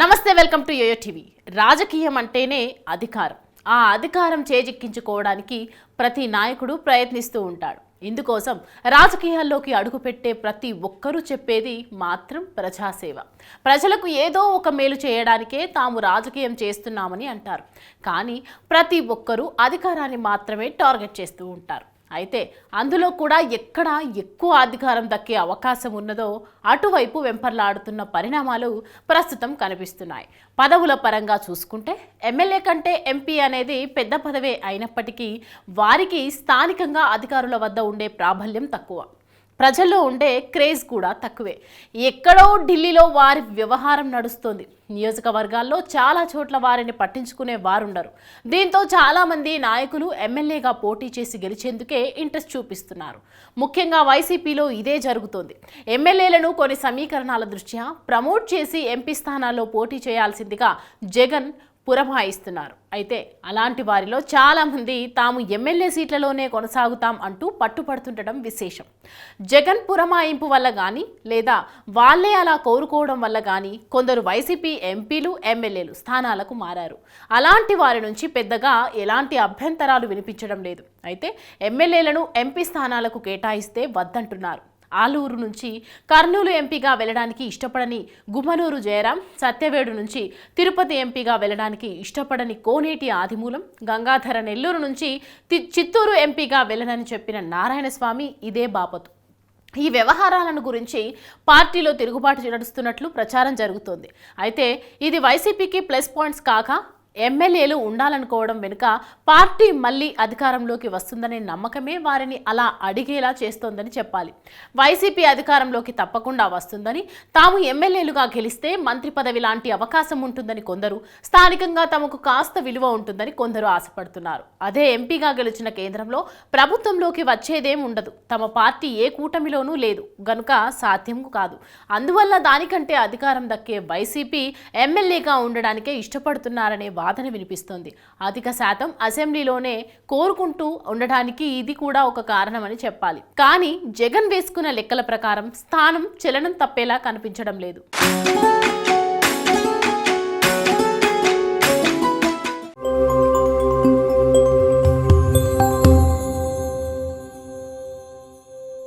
నమస్తే, welcome to yo-yo TV. రాజకీయం అంటేనే అధికారం. ఆ అధికారం చేజిక్కించుకోవడానికి ప్రతి నాయకుడు ప్రయత్నిస్తూ ఉంటాడు. ఇందుకోసం రాజకీయాల్లోకి అడుగుపెట్టే ప్రతి ఒక్కరూ చెప్పేది మాత్రం ప్రజాసేవ. ప్రజలకు ఏదో ఒక మేలు చేయడానికే తాము రాజకీయం చేస్తున్నామని అంటారు. కానీ ప్రతి ఒక్కరూ అధికారాన్ని మాత్రమే టార్గెట్ చేస్తూ ఉంటారు. అయితే అందులో కూడా ఎక్కడ ఎక్కువ అధికారం దక్కే అవకాశం ఉన్నదో అటువైపు వెంపర్లాడుతున్న పరిణామాలు ప్రస్తుతం కనిపిస్తున్నాయి. పదవుల పరంగా చూసుకుంటే ఎమ్మెల్యే కంటే ఎంపీ అనేది పెద్ద పదవే అయినప్పటికీ వారికి స్థానికంగా అధికారుల వద్ద ఉండే ప్రాబల్యం తక్కువ, ప్రజల్లో ఉండే క్రేజ్ కూడా తక్కువే. ఎక్కడో ఢిల్లీలో వారి వ్యవహారం నడుస్తోంది. నియోజకవర్గాల్లో చాలా చోట్ల వారిని పట్టించుకునే వారుండరు. దీంతో చాలామంది నాయకులు ఎమ్మెల్యేగా పోటీ చేసి గెలిచేందుకే ఇంట్రెస్ట్ చూపిస్తున్నారు. ముఖ్యంగా వైసీపీలో ఇదే జరుగుతోంది. ఎమ్మెల్యేలను కొన్ని సమీకరణాల దృష్ట్యా ప్రమోట్ చేసి ఎంపీ స్థానాల్లో పోటీ చేయాల్సిందిగా జగన్ పురమాయిస్తున్నారు. అయితే అలాంటి వారిలో చాలామంది తాము ఎమ్మెల్యే సీట్లలోనే కొనసాగుతాం అంటూ పట్టుపడుతుండటం విశేషం. జగన్ పురమాయింపు వల్ల కానీ లేదా వాళ్ళే అలా కోరుకోవడం వల్ల కానీ కొందరు వైసీపీ ఎంపీలు ఎమ్మెల్యేలు స్థానాలకు మారారు. అలాంటి వారి నుంచి పెద్దగా ఎలాంటి అభ్యంతరాలు వినిపించడం లేదు. అయితే ఎమ్మెల్యేలను ఎంపీ స్థానాలకు కేటాయిస్తే వద్దంటున్నారు. ఆలూరు నుంచి కర్నూలు ఎంపీగా వెళ్ళడానికి ఇష్టపడని గుమ్మనూరు జయరాం, సత్యవేడు నుంచి తిరుపతి ఎంపీగా వెళ్ళడానికి ఇష్టపడని కోనేటి ఆదిమూలం, గంగాధర నెల్లూరు నుంచి చిత్తూరు ఎంపీగా వెళ్ళనని చెప్పిన నారాయణస్వామి ఇదే బాపతు. ఈ వ్యవహారాలను గురించి పార్టీలో తిరుగుబాటు నడుస్తున్నట్లు ప్రచారం జరుగుతోంది. అయితే ఇది వైసీపీకి ప్లస్ పాయింట్స్ కాక ఎమ్మెల్యేలు ఉండాలనుకోవడం వెనుక పార్టీ మళ్ళీ అధికారంలోకి వస్తుందనే నమ్మకమే వారిని అలా అడిగేలా చేస్తోందని చెప్పాలి. వైసీపీ అధికారంలోకి తప్పకుండా వస్తుందని, తాము ఎమ్మెల్యేలుగా గెలిస్తే మంత్రి పదవి లాంటి అవకాశం ఉంటుందని కొందరు, స్థానికంగా తమకు కాస్త విలువ ఉంటుందని కొందరు ఆశపడుతున్నారు. అదే ఎంపీగా గెలిచిన కేంద్రంలో ప్రభుత్వంలోకి వచ్చేదేం ఉండదు. తమ పార్టీ ఏ కూటమిలోనూ లేదు గనుక సాధ్యం కాదు. అందువల్ల దానికంటే అధికారం దక్కే వైసీపీ ఎమ్మెల్యేగా ఉండడానికే ఇష్టపడుతున్నారనే వాదన వినిపిస్తోంది. అధిక శాతం అసెంబ్లీలోనే కోరుకుంటూ ఉండడానికి ఇది కూడా ఒక కారణమని చెప్పాలి. కానీ జగన్ వేసుకున్న లెక్కల ప్రకారం స్థానం చలనం తప్పేలా కనిపించడం లేదు.